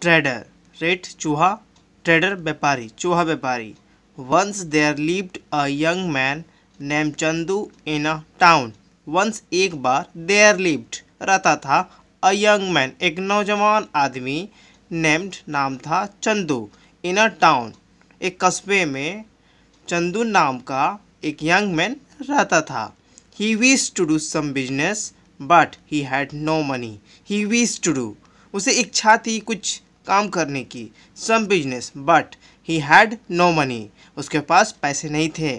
Trader, rate चूहा, trader व्यापारी, चूहा व्यापारी। Once there lived a young man name Chandu in a town. Once एक बार, देयर लिव्ड रहता था, अ यंग मैन एक नौजवान आदमी, नेम्ड नाम था, चंदू, इन अ टाउन एक कस्बे में चंदू नाम का एक यंग मैन रहता था। He wish to do some business but he had no money. He wish to do, उसे इच्छा थी कुछ काम करने की, some business but he had no money, उसके पास पैसे नहीं थे।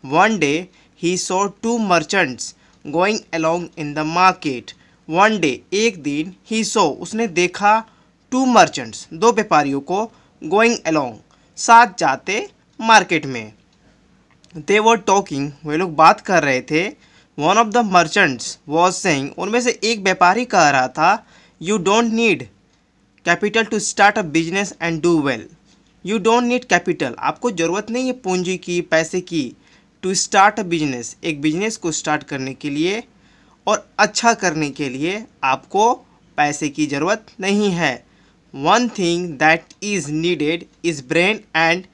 One day he saw two merchants going along in the market. One day एक दिन, ही सॉ उसने देखा, टू मर्चेंट्स दो व्यापारियों को, गोइंग अलोंग साथ जाते मार्केट में। दे वर टॉकिंग, वे लोग बात कर रहे थे। One of the merchants was saying, उनमें से एक व्यापारी कह रहा था, you don't need capital to start a business and do well. You don't need capital, आपको ज़रूरत नहीं है पूंजी की, पैसे की, टू स्टार्ट अ बिजनेस, एक बिजनेस को स्टार्ट करने के लिए और अच्छा करने के लिए आपको पैसे की ज़रूरत नहीं है। One thing that is needed is brain and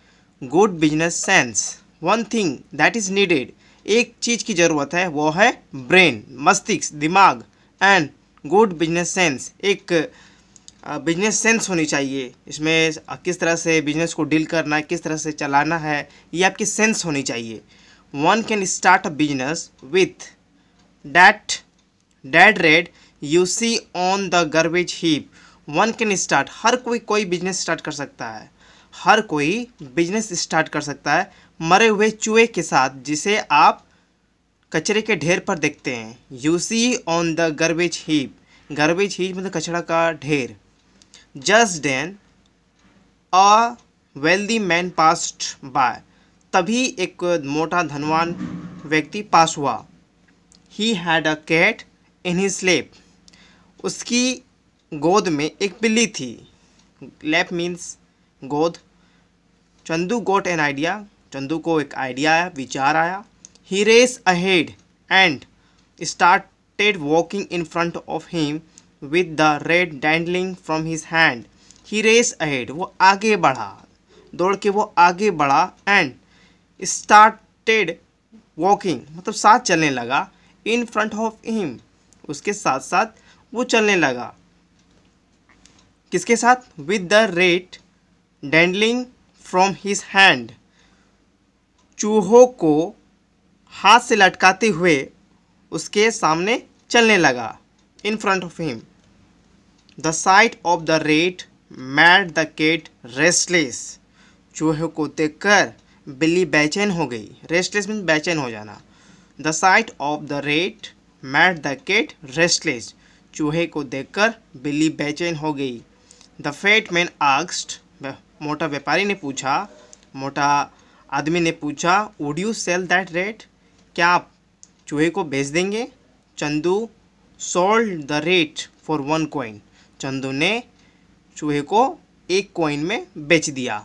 good business sense. One thing that is needed, एक चीज़ की ज़रूरत है, वो है ब्रेन, मस्तिष्क, दिमाग, एंड गुड बिजनेस सेंस, एक बिजनेस सेंस होनी चाहिए। इसमें किस तरह से बिजनेस को डील करना है, किस तरह से चलाना है, ये आपकी सेंस होनी चाहिए। One can start a business with dead rat you see on the garbage heap. One can start, हर कोई बिजनेस स्टार्ट कर सकता है, हर कोई बिजनेस स्टार्ट कर सकता है मरे हुए चूहे के साथ, जिसे आप कचरे के ढेर पर देखते हैं। You see on the garbage heap, garbage heap मतलब कचरा का ढेर। Just then a wealthy man passed by, तभी एक मोटा धनवान व्यक्ति पास हुआ। He had a cat in his lap, उसकी गोद में एक बिल्ली थी। लैप मीन्स गोद। Chandu got an idea, Chandu को एक आइडिया आया, विचार आया। He raced ahead and started walking in front of him with the rat dangling from his hand. He raced ahead, वो आगे बढ़ा, दौड़ के वो आगे बढ़ा, एंड स्टार्टेड वॉकिंग मतलब साथ चलने लगा, इन फ्रंट ऑफ हिम, उसके साथ साथ वो चलने लगा। किसके साथ? With the rat dangling from his hand, चूहों को हाथ से लटकाते हुए उसके सामने चलने लगा, in front of him. The sight of the rat made the cat restless, चूहे को देखकर बिल्ली बेचैन हो गई। रेस्टलेस मीन्स बेचैन हो जाना। The sight of the rat made the cat restless, चूहे को देखकर बिल्ली बेचैन हो गई। द फैट मैन आस्क्ड, मोटा व्यापारी ने पूछा, मोटा आदमी ने पूछा, would you sell that rat, क्या आप चूहे को बेच देंगे? Chandu sold the rat for one coin, Chandu ने चूहे को एक कॉइन में बेच दिया।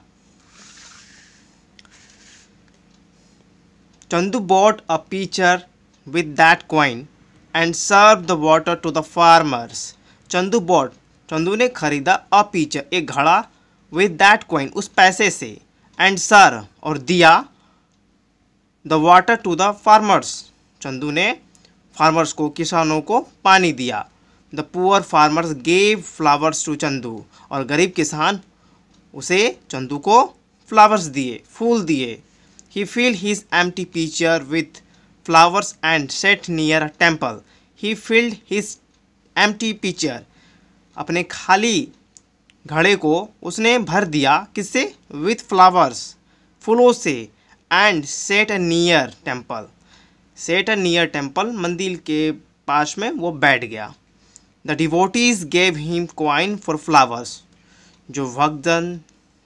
Chandu bought a pitcher with that coin and served the water to the farmers. Chandu ने खरीदा अ pitcher, एक घड़ा, with that coin, उस पैसे से, and serve, और दिया, the water to the farmers, Chandu ने फार्मर्स को, किसानों को पानी दिया। The poor farmers gave flowers to Chandu, और गरीब किसान उसे चंदू को फ्लावर्स दिए, फूल दिए। He filled his empty pitcher with flowers and sat near a temple. He filled his empty pitcher, अपने खाली घड़े को उसने भर दिया, किससे? With flowers, फूलों से, and sat near temple, sat near temple, मंदिर के पास में वो बैठ गया। The devotees gave him coin for flowers, जो भक्तजन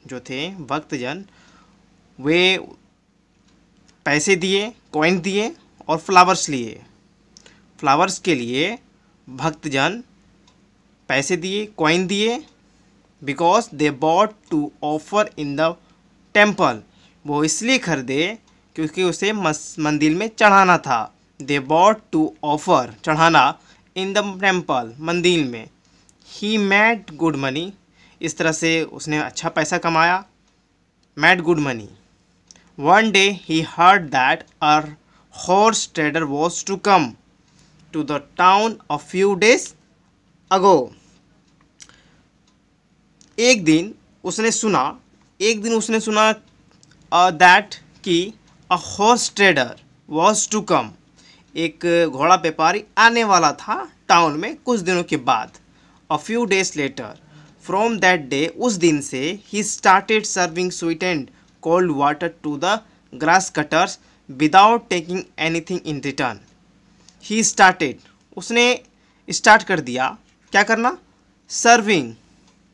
जो थे, भक्तजन, वे पैसे दिए, कॉइन दिए और फ्लावर्स लिए। फ्लावर्स के लिए भक्तजन पैसे दिए, कॉइन दिए, because they bought to offer in the temple, वो इसलिए खरीदे क्योंकि उसे मंदिर में चढ़ाना था। दे बॉट टू ऑफर, चढ़ाना, इन द टेम्पल, मंदिर में। ही मेड गुड मनी, इस तरह से उसने अच्छा पैसा कमाया, made good money. One day he heard that a horse trader was to come to the town a few days ago. एक दिन उसने सुना दैट कि a horse trader was to come, एक घोड़ा व्यापारी आने वाला था टाउन में कुछ दिनों के बाद। A few days later, from that day, उस दिन से ही started serving sweet and cold water to the grass cutters without taking anything in return. He started, उसने स्टार्ट कर दिया क्या करना, serving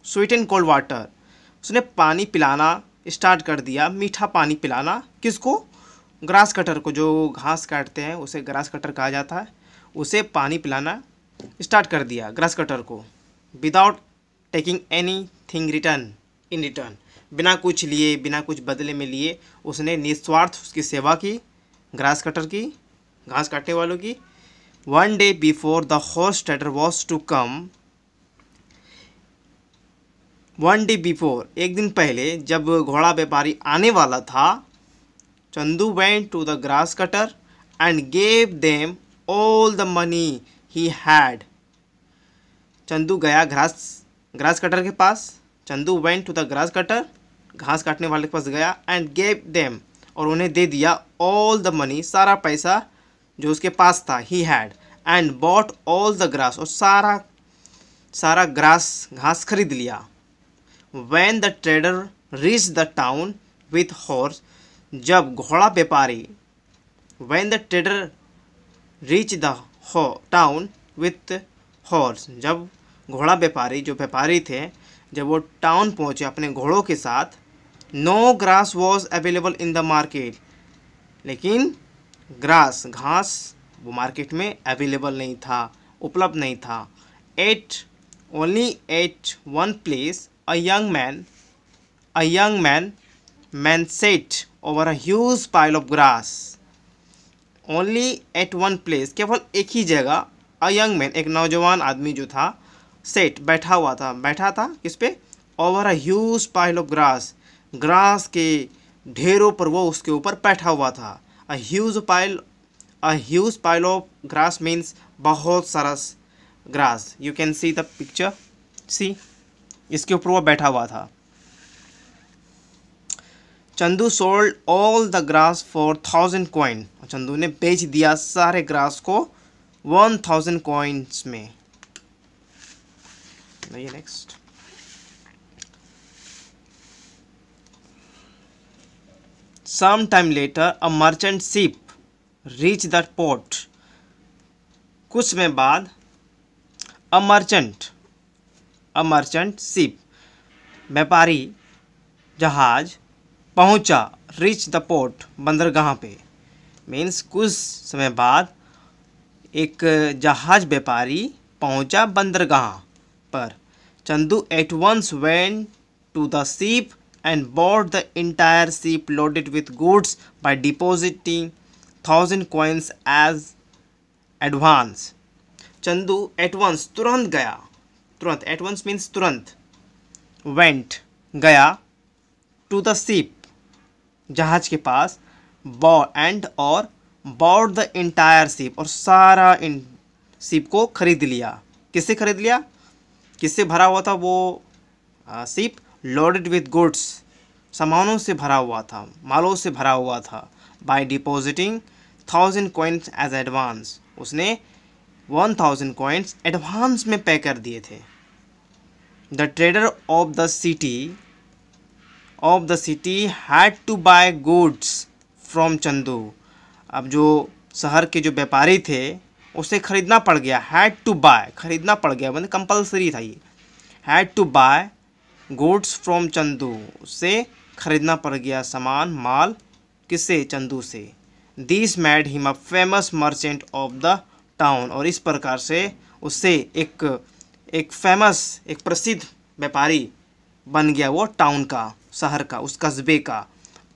sweet and cold water, उसने पानी पिलाना स्टार्ट कर दिया, मीठा पानी पिलाना, किसको, ग्रास कटर को, जो घास काटते हैं उसे ग्रास कटर कहा जाता है, उसे पानी पिलाना स्टार्ट कर दिया ग्रास कटर को, without taking any thing return, in return, बिना कुछ लिए, बिना कुछ बदले में लिए, उसने निस्वार्थ उसकी सेवा की, ग्रास कटर की, घास काटने वालों की। One day before the horse trader was to come, one day before, एक दिन पहले जब घोड़ा व्यापारी आने वाला था, Chandu went to the grass cutter and gave them all the money he had. Chandu गया ग्रास कटर के पास, Chandu went to the grass cutter, घास काटने वाले के पास गया, एंड गेव देम, और उन्हें दे दिया, ऑल द मनी, सारा पैसा जो उसके पास था, he had, and bought all the grass, और सारा ग्रास, घास खरीद लिया। When the trader reached the town with horse, जब घोड़ा व्यापारी, when the trader reached the town with horse, जब घोड़ा व्यापारी, जो व्यापारी थे, जब वो टाउन पहुँचे अपने घोड़ों के साथ, no grass was available in the market, लेकिन घास वो मार्केट में अवेलेबल नहीं था, उपलब्ध नहीं था। only at one place a young man sat over a huge pile of grass. Only at one place, केवल एक ही जगह, a young man, एक नौजवान आदमी जो था, sat, बैठा था किस पे, over a huge pile of grass, grass के ढेरों पर वो उसके ऊपर बैठा हुआ था। a huge pile of grass means बहुत सारा grass. You can see the picture, see, इसके ऊपर वो बैठा हुआ था। Chandu sold all the grass for 1000 coin, Chandu ने बेच दिया सारे ग्रास को 1000 कॉइन्स में। Next, some time later a merchant ship reach the port, कुछ समय बाद अ मर्चेंट शिप, व्यापारी जहाज पहुंचा, रीच द पोर्ट, बंदरगाह पे, मीन्स कुछ समय बाद एक जहाज व्यापारी पहुंचा बंदरगाह पर। Chandu at once went to the ship and bought the entire ship loaded with goods by depositing 1000 coins as advance. Chandu at once, तुरंत गया, तुरंत, एट वंस मीन्स तुरंत, वेंट, गया, टू द शिप, जहाज के पास, और बॉट द इंटायर शिप, और सारा शिप को खरीद लिया। किससे खरीद लिया, किससे भरा हुआ था वो शिप, लोडेड विथ गुड्स, सामानों से भरा हुआ था, मालों से भरा हुआ था, by depositing 1000 coins as advance, उसने 1000 कॉइन्स एडवांस में पे कर दिए थे। The trader of the city had to buy goods from Chandu, अब जो शहर के जो व्यापारी थे उसे खरीदना पड़ गया, हैड टू बाय, खरीदना पड़ गया, मतलब कंपलसरी था ये, had to buy goods from Chandu, उससे खरीदना पड़ गया सामान, माल, किससे, चंदू से। This made him a famous merchant of the town, और इस प्रकार से उससे एक फेमस, एक प्रसिद्ध व्यापारी बन गया वो टाउन का, शहर का, उस कस्बे का।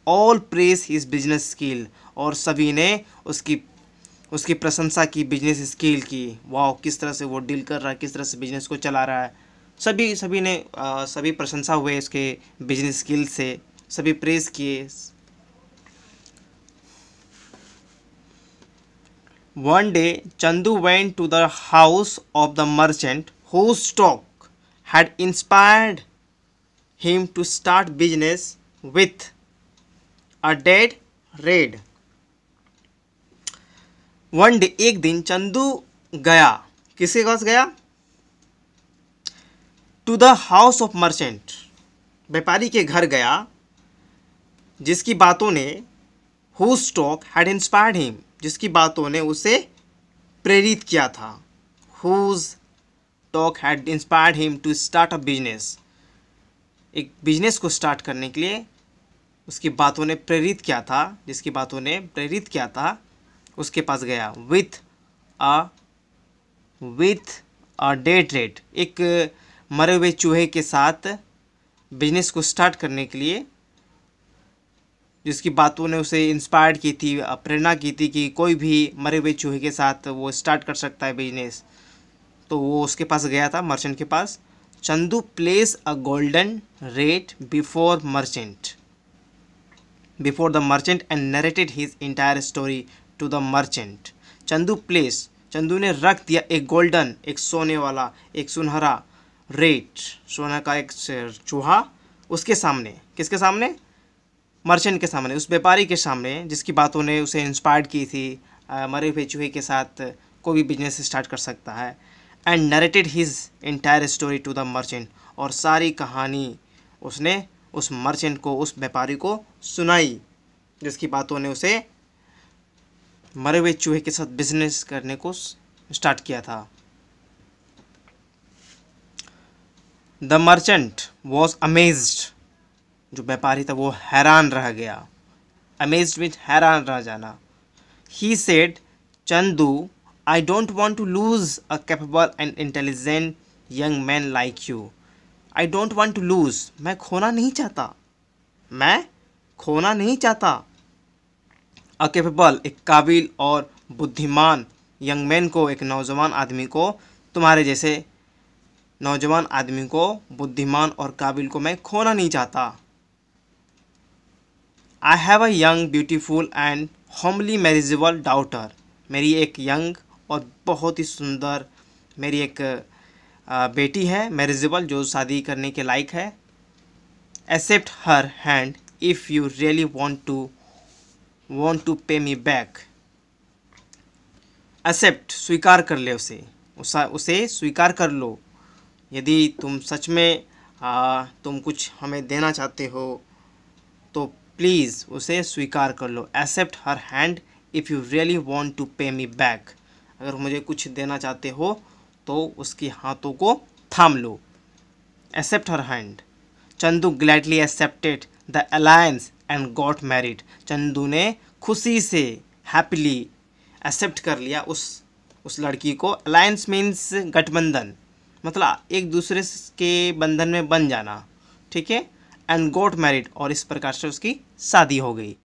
All praise his business skill, और सभी ने उसकी प्रशंसा की बिजनेस स्किल की। वाह, किस तरह से वो डील कर रहा है, किस तरह से बिजनेस को चला रहा है, सभी ने सभी प्रशंसा हुए इसके बिजनेस स्किल से, सभी प्रेज किए। One day, Chandu went to the house of the merchant whose talk had inspired him to start business with a dead red. One day, एक दिन चंदू गया, किसके पास गया? To the house of merchant, व्यापारी के घर गया, जिसकी बातों ने whose talk had inspired him, जिसकी बातों ने उसे प्रेरित किया था। whose talk had inspired him to start a business, एक बिजनेस को स्टार्ट करने के लिए उसकी बातों ने प्रेरित किया था, जिसकी बातों ने प्रेरित किया था, उसके पास गया। विथ अ डेड रेट, एक मरे हुए चूहे के साथ बिजनेस को स्टार्ट करने के लिए, जिसकी बातों ने उसे इंस्पायर्ड की थी, प्रेरणा की थी कि कोई भी मरे हुए चूहे के साथ वो स्टार्ट कर सकता है बिजनेस। तो वो उसके पास गया था, मर्चेंट के पास। Chandu place a golden rat before the merchant and narrated his entire story to the merchant. Chandu ने रख दिया एक गोल्डन, एक सोने वाला, एक सुनहरा रेट, सोना का एक चूहा उसके सामने। किसके सामने? मर्चेंट के सामने, उस व्यापारी के सामने, जिसकी बातों ने उसे इंस्पायर्ड की थी, मरे हुए चूहे के साथ कोई भी बिजनेस स्टार्ट कर सकता है। And narrated his entire story to the merchant, और सारी कहानी उसने उस मर्चेंट को, उस व्यापारी को सुनाई, जिसकी बातों ने उसे मरे हुए चूहे के साथ बिजनेस करने को स्टार्ट किया था। द मर्चेंट वॉज अमेज्ड, जो व्यापारी था वो हैरान रह गया। अमेज्ड मीन्स हैरान रह जाना। He said, Chandu, I don't want to lose a capable and intelligent young man like you. I don't want to lose, मैं खोना नहीं चाहता। अ कैपेबल, एक काबिल और बुद्धिमान यंग मैन को, एक नौजवान आदमी को, तुम्हारे जैसे नौजवान आदमी को, बुद्धिमान और काबिल को मैं खोना नहीं चाहता। I have a young beautiful and homely marriageable daughter, मेरी एक यंग और बहुत ही सुंदर मेरी एक बेटी है, मैरिजेबल, जो शादी करने के लायक है। Accept her hand if you really want to pay me back. Accept, स्वीकार कर ले उसे स्वीकार कर लो, यदि तुम सच में तुम कुछ हमें देना चाहते हो तो प्लीज़ उसे स्वीकार कर लो। Accept her hand if you really want to pay me back, अगर मुझे कुछ देना चाहते हो तो उसके हाथों को थाम लो। Accept her hand. Chandu gladly accepted the alliance and got married, Chandu ने खुशी से, हैप्पीली एक्सेप्ट कर लिया उस लड़की को। अलायंस मीन्स गठबंधन, मतलब एक दूसरे के बंधन में बन जाना, ठीक है। एंड गॉट मैरिड, और इस प्रकार से उसकी शादी हो गई।